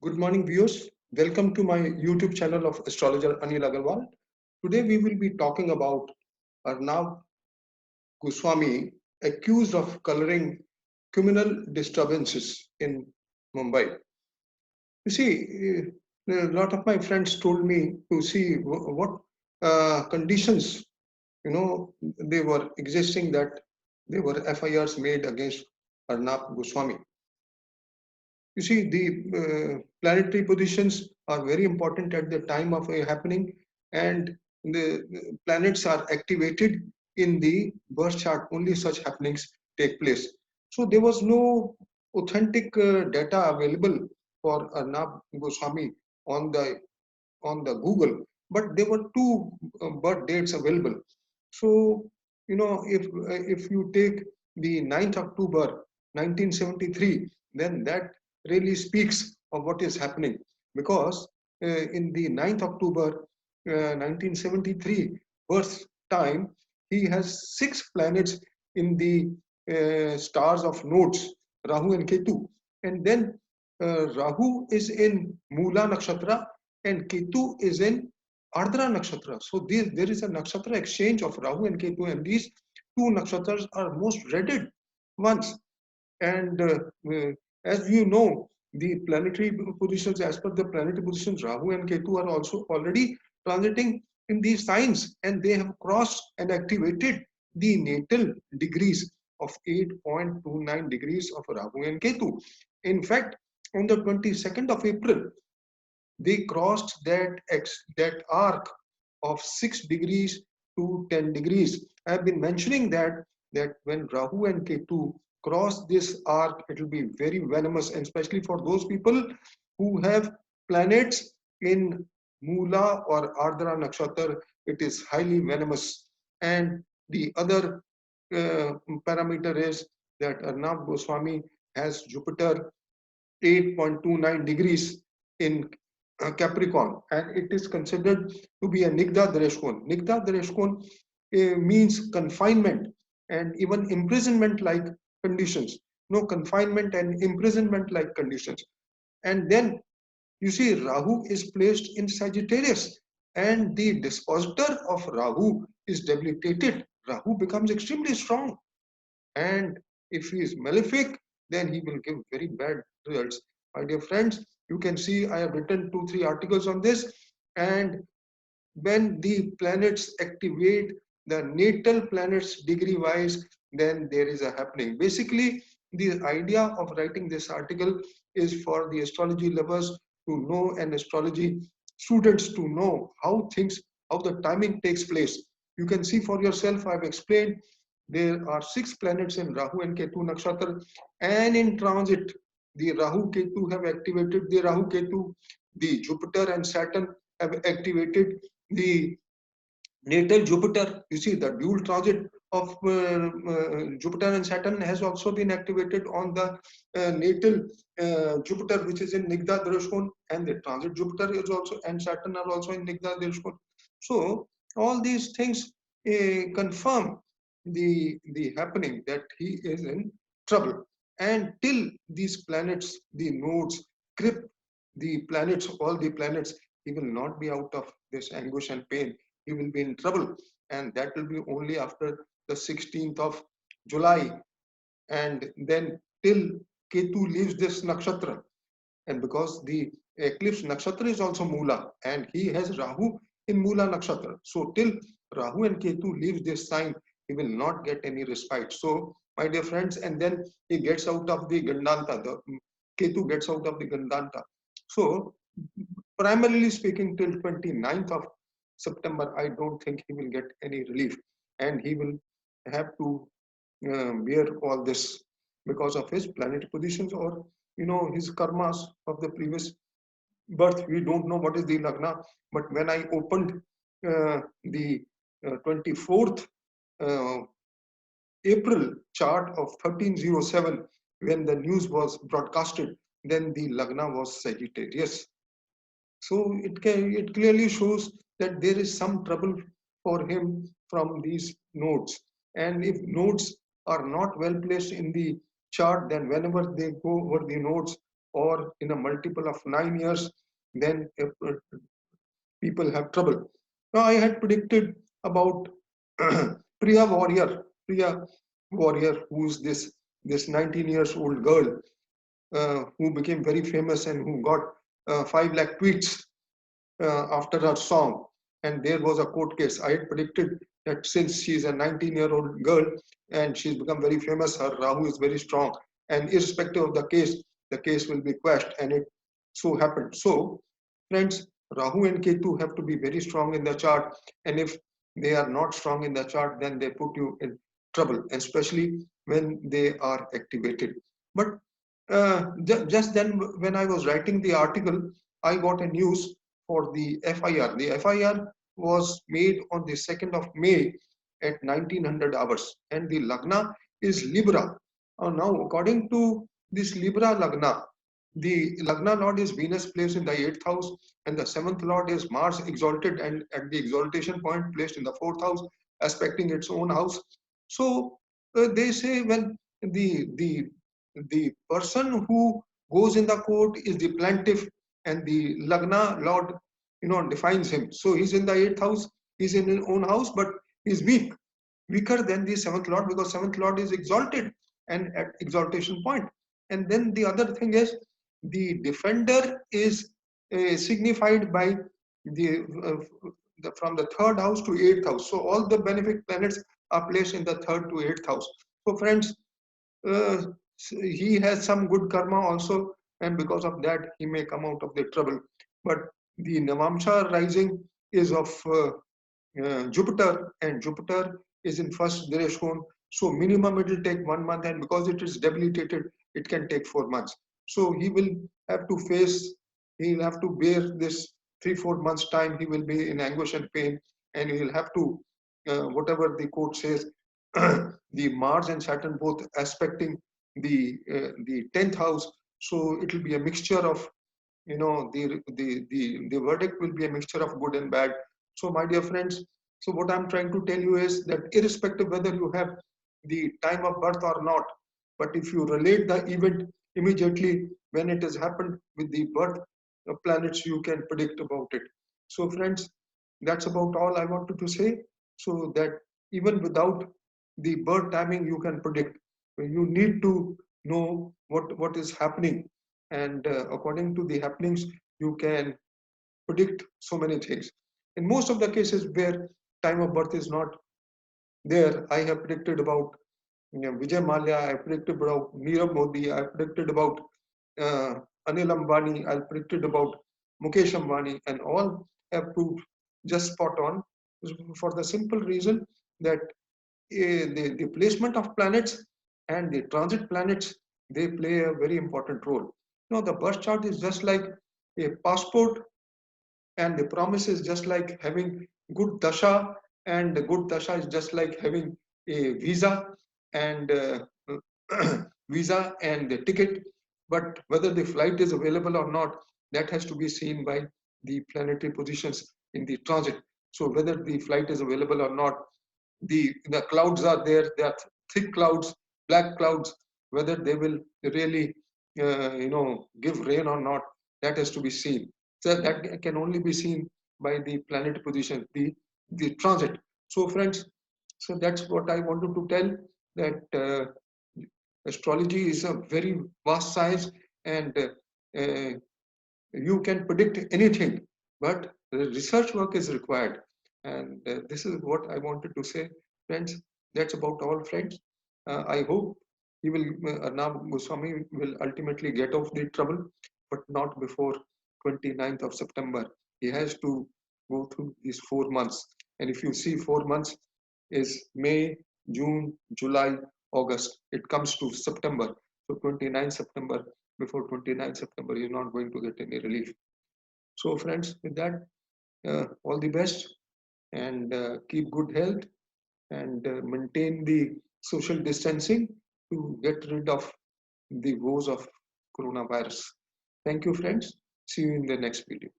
Good morning, viewers. Welcome to my YouTube channel of astrologer Anil Agarwal. Today we will be talking about Arnav Goswami accused of coloring communal disturbances in Mumbai. You see, a lot of my friends told me to see what conditions they were existing that there were FIRs made against Arnav Goswami. You see, the planetary positions are very important at the time of a happening, and the planets are activated in the birth chart. Only such happenings take place. So there was no authentic data available for Arnab Goswami on the Google, but there were two birth dates available. So if you take the 9th October 1973, then that really speaks of what is happening, because in the 9th October 1973 birth time, he has six planets in the stars of nodes, Rahu and Ketu, and then Rahu is in Mula Nakshatra and Ketu is in Ardra Nakshatra. So there is a nakshatra exchange of Rahu and Ketu, and these two nakshatras are most dreaded ones. And as you know, the planetary positions, as per the planetary positions, Rahu and Ketu are also already transiting in these signs, and they have crossed and activated the natal degrees of 8.29 degrees of Rahu and Ketu. In fact, on the 22nd of April, they crossed that arc of 6 degrees to 10 degrees. I have been mentioning that when Rahu and Ketu cross this arc, it will be very venomous, and especially for those people who have planets in Mula or Ardra Nakshatra, it is highly venomous. And the other parameter is that Arnab Goswami has Jupiter 8.29 degrees in Capricorn, and it is considered to be a Nigda Dareshkon. Nigda Dareshkon means confinement and even imprisonment like conditions. No, confinement and imprisonment like conditions. And then you see, Rahu is placed in Sagittarius, and the dispositor of Rahu is debilitated. Rahu becomes extremely strong, and if he is malefic, then he will give very bad results. My dear friends, you can see I have written 2 3 articles on this. And when the planets activate the natal planets degree wise, then there is a happening. Basically, the idea of writing this article is for the astrology lovers to know, and astrology students to know how the timing takes place. You can see for yourself, I've explained there are six planets in Rahu and Ketu nakshatra, and in transit, the Rahu Ketu have activated the Rahu Ketu, the Jupiter and Saturn have activated the natal Jupiter. You see, the dual transit of Jupiter and Saturn has also been activated on the natal Jupiter, which is in Nigda Darashkon, and the transit Jupiter is also, and Saturn are also in Nigda Darashkon. So all these things confirm the happening that he is in trouble. And till these planets, the nodes, grip the planets, all the planets, he will not be out of this anguish and pain. He will be in trouble, and that will be only after the 16th of July. And then till Ketu leaves this nakshatra, and because the eclipse nakshatra is also Mula, and he has Rahu in Mula nakshatra. So till Rahu and Ketu leaves this sign, he will not get any respite. So, my dear friends, and then he gets out of the Gandanta, the Ketu gets out of the Gandanta. So, primarily speaking, till 29th of September, I don't think he will get any relief, and he will have to bear all this because of his planetary positions, or his karmas of the previous birth. We don't know what is the lagna, but when I opened the 24th uh, April chart of 1307, when the news was broadcasted, then the lagna was Sagittarius. So it clearly shows that there is some trouble for him from these nodes. And if nodes are not well placed in the chart, then whenever they go over the nodes, or in a multiple of 9 years, then people have trouble. Now, I had predicted about Priya Warrior, who's this 19 years old girl who became very famous and who got 5 lakh tweets after her song. And there was a court case. I had predicted that since she's a 19-year-old girl and she's become very famous, her Rahu is very strong. And irrespective of the case will be quashed. And it so happened. So, friends, Rahu and Ketu have to be very strong in the chart. And if they are not strong in the chart, then they put you in trouble, especially when they are activated. But just then, when I was writing the article, I got a news for the FIR. The FIR was made on the 2nd of May at 1900 hours, and the Lagna is Libra. Now, according to this Libra Lagna, the Lagna Lord is Venus placed in the 8th house, and the 7th Lord is Mars exalted and at the exaltation point placed in the 4th house, aspecting its own house. So they say when the person who goes in the court is the plaintiff, and the Lagna Lord, defines him. So he's in the 8th house, he's in his own house, but he's weaker than the 7th Lord, because 7th Lord is exalted and at exaltation point. And then the other thing is the defender is signified by from the 3rd house to 8th house. So all the benefic planets are placed in the 3rd to 8th house. So friends, uh, he has some good karma also, and because of that he may come out of the trouble. But the Navamsha rising is of Jupiter, and Jupiter is in first Direshkon. So minimum it will take 1 month, and because it is debilitated, it can take 4 months. So he will have to face, he will have to bear this 3-4 months time. He will be in anguish and pain, and he will have to, whatever the court says, the Mars and Saturn both aspecting the 10th house. So it will be a mixture of, the verdict will be a mixture of good and bad. So my dear friends, so what I'm trying to tell you is that irrespective whether you have the time of birth or not, but if you relate the event immediately when it has happened with the birth of planets, you can predict about it. So friends, that's about all I wanted to say. So that even without the birth timing, you can predict. You need to know what is happening, and according to the happenings, you can predict so many things. In most of the cases where time of birth is not there, I have predicted about Vijay Mallya, I predicted about Nirav Modi, I predicted about Anil Ambani, I predicted about Mukesh Ambani, and all have proved just spot on, for the simple reason that the placement of planets and the transit planets, they play a very important role. The birth chart is just like a passport, and the promise is just like having good dasha, and the good dasha is just like having a visa and visa and the ticket. But whether the flight is available or not, that has to be seen by the planetary positions in the transit. So whether the flight is available or not, the clouds are there, they are thick clouds, black clouds, whether they will really give rain or not, that has to be seen. So that can only be seen by the planet position, the transit. So friends, so that's what I wanted to tell, that astrology is a very vast science, and you can predict anything, but research work is required. And this is what I wanted to say, friends. That's about all, friends. I hope he will, Arnab Goswami will ultimately get off the trouble, but not before 29th of September. He has to go through these 4 months. And if you see 4 months is May, June, July, August, it comes to September. So 29 September, before 29 September, you're not going to get any relief. So friends, with that, all the best, and keep good health, and maintain the social distancing to get rid of the woes of coronavirus. Thank you, friends. See you in the next video.